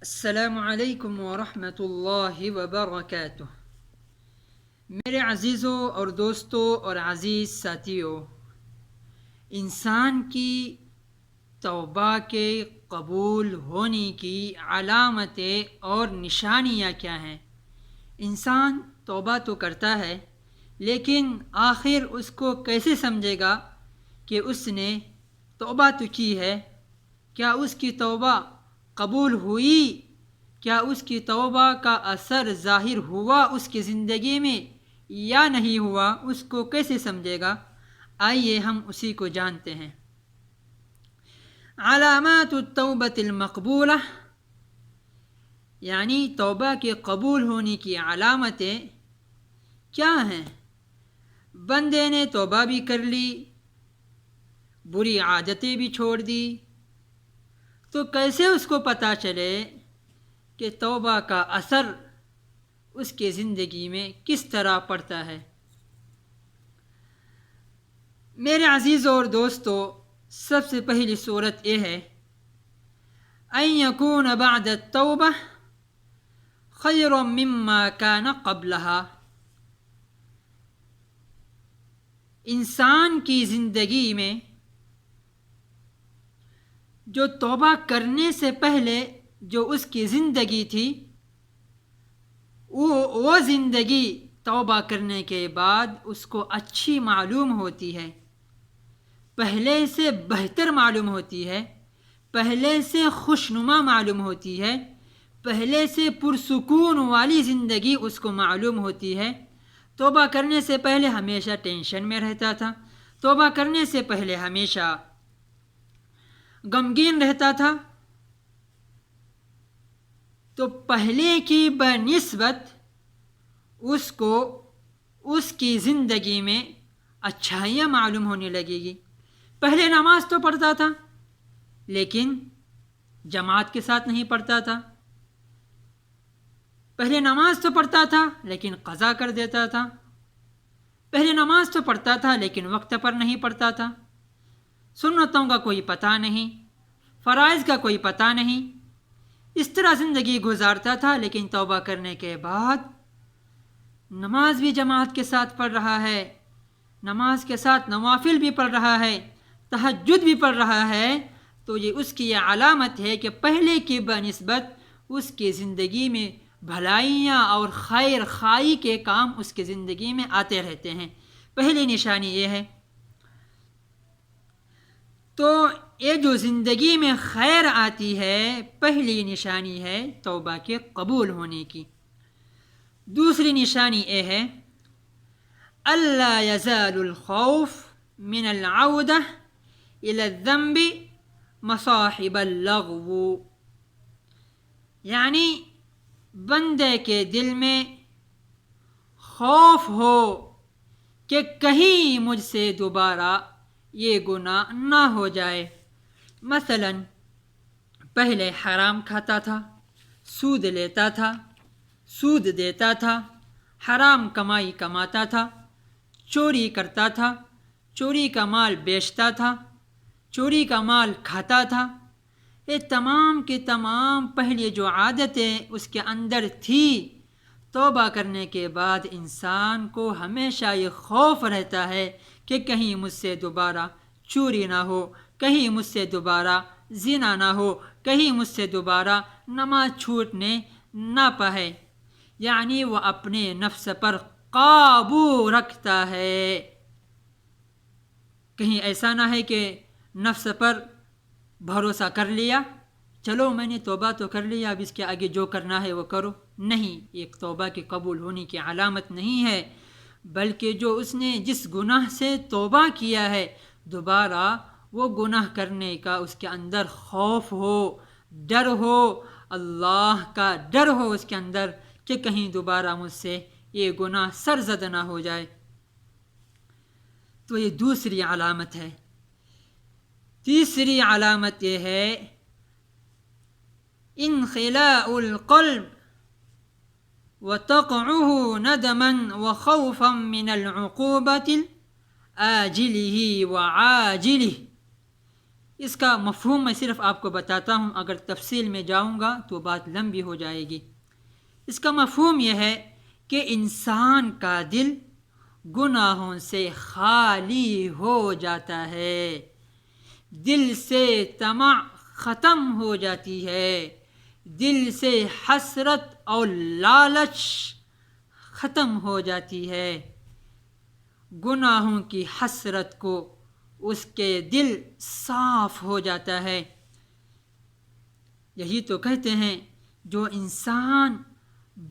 السلام علیکم ورحمۃ اللہ وبرکاتہ۔ میرے عزیزوں اور دوستوں اور عزیز ساتھیوں، انسان کی توبہ کے قبول ہونے کی علامتیں اور نشانیاں کیا ہیں؟ انسان توبہ تو کرتا ہے، لیکن آخر اس کو کیسے سمجھے گا کہ اس نے توبہ تو کی ہے؟ کیا اس کی توبہ قبول ہوئی؟ کیا اس کی توبہ کا اثر ظاہر ہوا اس کی زندگی میں یا نہیں ہوا؟ اس کو کیسے سمجھے گا؟ آئیے ہم اسی کو جانتے ہیں۔ علامات التوبۃ المقبولہ، یعنی توبہ کے قبول ہونے کی علامتیں کیا ہیں؟ بندے نے توبہ بھی کر لی، بری عادتیں بھی چھوڑ دی، تو کیسے اس کو پتہ چلے کہ توبہ کا اثر اس کے زندگی میں کس طرح پڑتا ہے؟ میرے عزیزوں اور دوستوں، سب سے پہلی صورت یہ ہے ان یکون بعد التوبہ خیر مما کان قبلها۔ انسان کی زندگی میں جو توبہ کرنے سے پہلے جو اس کی زندگی تھی، وہ زندگی توبہ کرنے کے بعد اس کو اچھی معلوم ہوتی ہے، پہلے سے بہتر معلوم ہوتی ہے، پہلے سے خوشنما معلوم ہوتی ہے، پہلے سے پرسکون والی زندگی اس کو معلوم ہوتی ہے۔ توبہ کرنے سے پہلے ہمیشہ ٹینشن میں رہتا تھا، توبہ کرنے سے پہلے ہمیشہ غمگین رہتا تھا، تو پہلے کی بنسبت اس کو اس کی زندگی میں اچھائیاں معلوم ہونے لگے گی۔ پہلے نماز تو پڑھتا تھا، لیکن جماعت کے ساتھ نہیں پڑھتا تھا، پہلے نماز تو پڑھتا تھا لیکن قضا کر دیتا تھا، پہلے نماز تو پڑھتا تھا لیکن وقت پر نہیں پڑھتا تھا، سنتوں کا کوئی پتہ نہیں، فرائض کا کوئی پتہ نہیں، اس طرح زندگی گزارتا تھا۔ لیکن توبہ کرنے کے بعد نماز بھی جماعت کے ساتھ پڑھ رہا ہے، نماز کے ساتھ نوافل بھی پڑھ رہا ہے، تہجد بھی پڑھ رہا ہے، تو یہ اس کی یہ علامت ہے کہ پہلے کی بنسبت اس کی زندگی میں بھلائیاں اور خیر خواہی کے کام اس کی زندگی میں آتے رہتے ہیں۔ پہلی نشانی یہ ہے۔ تو یہ جو زندگی میں خیر آتی ہے، پہلی نشانی ہے توبہ کے قبول ہونے کی۔ دوسری نشانی یہ ہے الا یزال الخوف من العودہ الی الذنب مصاحب اللغو، یعنی بندے کے دل میں خوف ہو کہ کہیں مجھ سے دوبارہ یہ گناہ نہ ہو جائے۔ مثلا پہلے حرام کھاتا تھا، سود لیتا تھا، سود دیتا تھا، حرام کمائی کماتا تھا، چوری کرتا تھا، چوری کا مال بیچتا تھا، چوری کا مال کھاتا تھا، یہ تمام کی تمام پہلے جو عادتیں اس کے اندر تھی، توبہ کرنے کے بعد انسان کو ہمیشہ یہ خوف رہتا ہے کہ کہیں مجھ سے دوبارہ چوری نہ ہو، کہیں مجھ سے دوبارہ زنا نہ ہو، کہیں مجھ سے دوبارہ نماز چھوٹنے نہ پائے، یعنی وہ اپنے نفس پر قابو رکھتا ہے۔ کہیں ایسا نہ ہے کہ نفس پر بھروسہ کر لیا، چلو میں نے توبہ تو کر لیا، اب اس کے آگے جو کرنا ہے وہ کرو، نہیں، ایک توبہ کے قبول ہونے کی علامت نہیں ہے، بلکہ جو اس نے جس گناہ سے توبہ کیا ہے دوبارہ وہ گناہ کرنے کا اس کے اندر خوف ہو، ڈر ہو، اللہ کا ڈر ہو اس کے اندر کہ کہیں دوبارہ مجھ سے یہ گناہ سرزد نہ ہو جائے۔ تو یہ دوسری علامت ہے۔ تیسری علامت یہ ہے انخلاء القلب وتقعه ندما وخوفا من العقوبة آجلہ وعاجلہ، اس کا مفہوم میں صرف آپ کو بتاتا ہوں، اگر تفصیل میں جاؤں گا تو بات لمبی ہو جائے گی۔ اس کا مفہوم یہ ہے کہ انسان کا دل گناہوں سے خالی ہو جاتا ہے، دل سے طمع ختم ہو جاتی ہے، دل سے حسرت اور لالچ ختم ہو جاتی ہے۔ گناہوں کی حسرت کو اس کے دل صاف ہو جاتا ہے۔ یہی تو کہتے ہیں جو انسان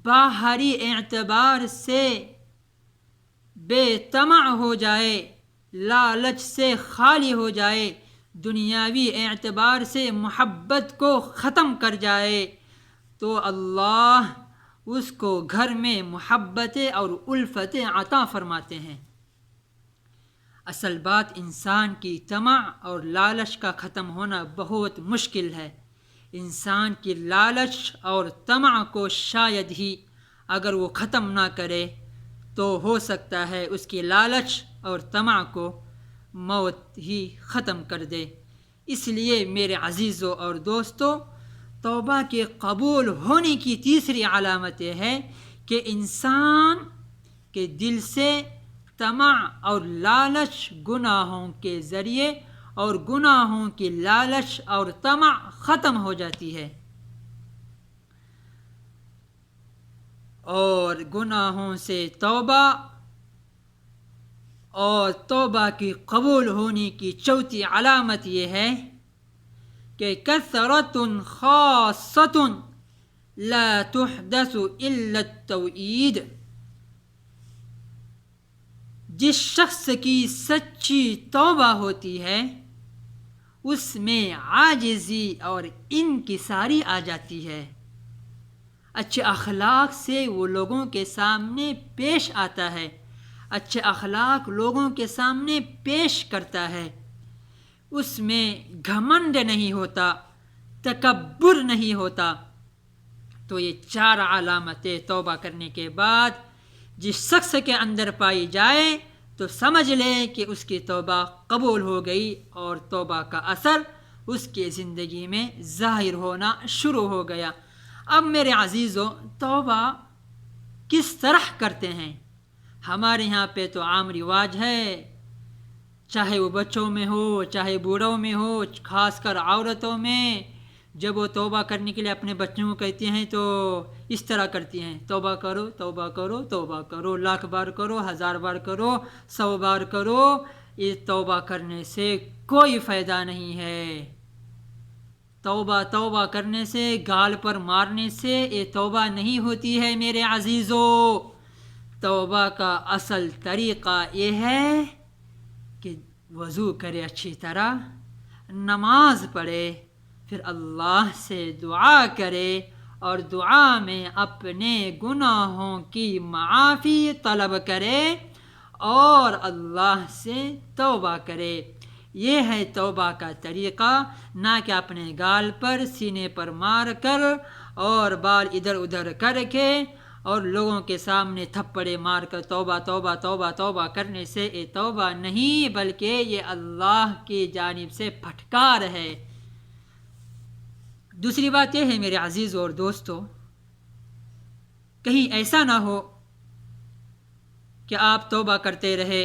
باہری اعتبار سے بے طمع ہو جائے، لالچ سے خالی ہو جائے، دنیاوی اعتبار سے محبت کو ختم کر جائے، تو اللہ اس کو گھر میں محبتیں اور الفتیں عطا فرماتے ہیں۔ اصل بات انسان کی طمع اور لالچ کا ختم ہونا بہت مشکل ہے۔ انسان کی لالچ اور طمع کو شاید ہی اگر وہ ختم نہ کرے تو ہو سکتا ہے اس کی لالچ اور طمع کو موت ہی ختم کر دے۔ اس لیے میرے عزیزوں اور دوستوں، توبہ کے قبول ہونے کی تیسری علامت یہ ہے کہ انسان کے دل سے طمع اور لالچ گناہوں کے ذریعے اور گناہوں کی لالچ اور طمع ختم ہو جاتی ہے، اور گناہوں سے توبہ اور توبہ کی قبول ہونے کی چوتھی علامت یہ ہے کہ کثرت خاصۃ لا تحدث الا التوحید۔ جس شخص کی سچی توبہ ہوتی ہے اس میں عاجزی اور انکساری آ جاتی ہے، اچھے اخلاق سے وہ لوگوں کے سامنے پیش آتا ہے، اچھے اخلاق لوگوں کے سامنے پیش کرتا ہے، اس میں گھمنڈ نہیں ہوتا، تکبر نہیں ہوتا۔ تو یہ چار علامتیں توبہ کرنے کے بعد جس شخص کے اندر پائی جائے تو سمجھ لیں کہ اس کی توبہ قبول ہو گئی اور توبہ کا اثر اس کی زندگی میں ظاہر ہونا شروع ہو گیا۔ اب میرے عزیزوں، توبہ کس طرح کرتے ہیں؟ ہمارے یہاں پہ تو عام رواج ہے، چاہے وہ بچوں میں ہو چاہے بوڑھوں میں ہو، خاص کر عورتوں میں، جب وہ توبہ کرنے کے لیے اپنے بچوں کو کہتی ہیں تو اس طرح کرتی ہیں، توبہ کرو توبہ کرو توبہ کرو، 1,00,000 بار کرو، 1,000 بار کرو، 100 بار کرو۔ یہ توبہ کرنے سے کوئی فائدہ نہیں ہے۔ توبہ توبہ کرنے سے، گال پر مارنے سے یہ توبہ نہیں ہوتی ہے میرے عزیزوں۔ توبہ کا اصل طریقہ یہ ہے کہ وضو کرے اچھی طرح، نماز پڑھے، پھر اللہ سے دعا کرے اور دعا میں اپنے گناہوں کی معافی طلب کرے اور اللہ سے توبہ کرے۔ یہ ہے توبہ کا طریقہ، نہ کہ اپنے گال پر سینے پر مار کر اور بال ادھر ادھر کر کے اور لوگوں کے سامنے تھپڑے مار کر توبہ توبہ توبہ توبہ کرنے سے یہ توبہ نہیں، بلکہ یہ اللہ کی جانب سے پھٹکار ہے۔ دوسری بات یہ ہے میرے عزیزوں اور دوستوں، کہیں ایسا نہ ہو کہ آپ توبہ کرتے رہے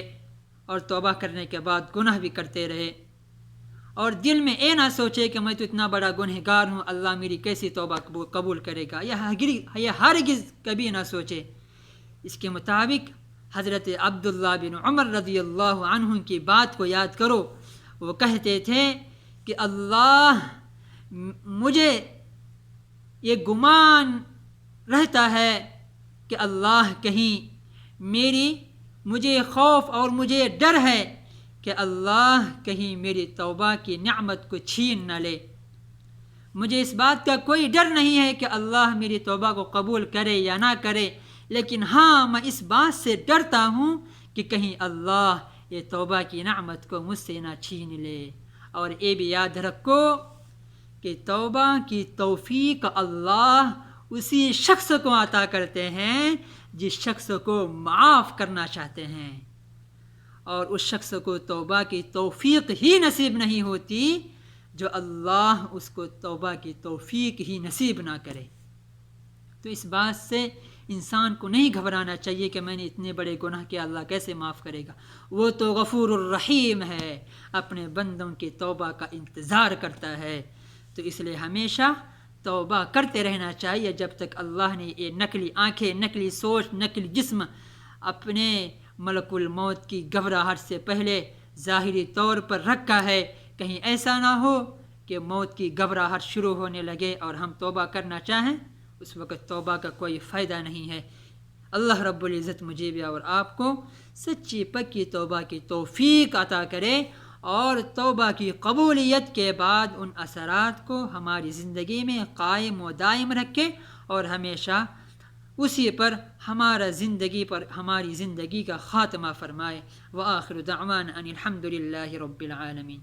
اور توبہ کرنے کے بعد گناہ بھی کرتے رہے اور دل میں یہ نہ سوچے کہ میں تو اتنا بڑا گنہگار ہوں، اللہ میری کیسی توبہ قبول کرے گا۔ یہ ہرگز کبھی نہ سوچے۔ اس کے مطابق حضرت عبداللہ بن عمر رضی اللہ عنہ کی بات کو یاد کرو، وہ کہتے تھے کہ اللہ، مجھے یہ گمان رہتا ہے کہ اللہ کہیں مجھے خوف اور مجھے ڈر ہے کہ اللہ کہیں میری توبہ کی نعمت کو چھین نہ لے۔ مجھے اس بات کا کوئی ڈر نہیں ہے کہ اللہ میری توبہ کو قبول کرے یا نہ کرے، لیکن ہاں میں اس بات سے ڈرتا ہوں کہ کہیں اللہ یہ توبہ کی نعمت کو مجھ سے نہ چھین لے۔ اور یہ بھی یاد رکھو کہ توبہ کی توفیق اللہ اسی شخص کو عطا کرتے ہیں جس شخص کو معاف کرنا چاہتے ہیں، اور اس شخص کو توبہ کی توفیق ہی نصیب نہیں ہوتی جو اللہ اس کو توبہ کی توفیق ہی نصیب نہ کرے۔ تو اس بات سے انسان کو نہیں گھبرانا چاہیے کہ میں نے اتنے بڑے گناہ کیا، اللہ کیسے معاف کرے گا۔ وہ تو غفور الرحیم ہے، اپنے بندوں کی توبہ کا انتظار کرتا ہے۔ تو اس لیے ہمیشہ توبہ کرتے رہنا چاہیے جب تک اللہ نے یہ نقلی آنکھیں، نقلی سوچ، نقلی جسم اپنے ملک الموت کی گھبراہٹ سے پہلے ظاہری طور پر رکھا ہے۔ کہیں ایسا نہ ہو کہ موت کی گھبراہٹ شروع ہونے لگے اور ہم توبہ کرنا چاہیں، اس وقت توبہ کا کوئی فائدہ نہیں ہے۔ اللہ رب العزت مجھے بھی اور آپ کو سچی پکی توبہ کی توفیق عطا کرے، اور توبہ کی قبولیت کے بعد ان اثرات کو ہماری زندگی میں قائم و دائم رکھے، اور ہمیشہ اسی پر ہماری زندگی کا خاتمہ فرمائے۔ وآخر دعوانا ان الحمد للہ رب العالمین۔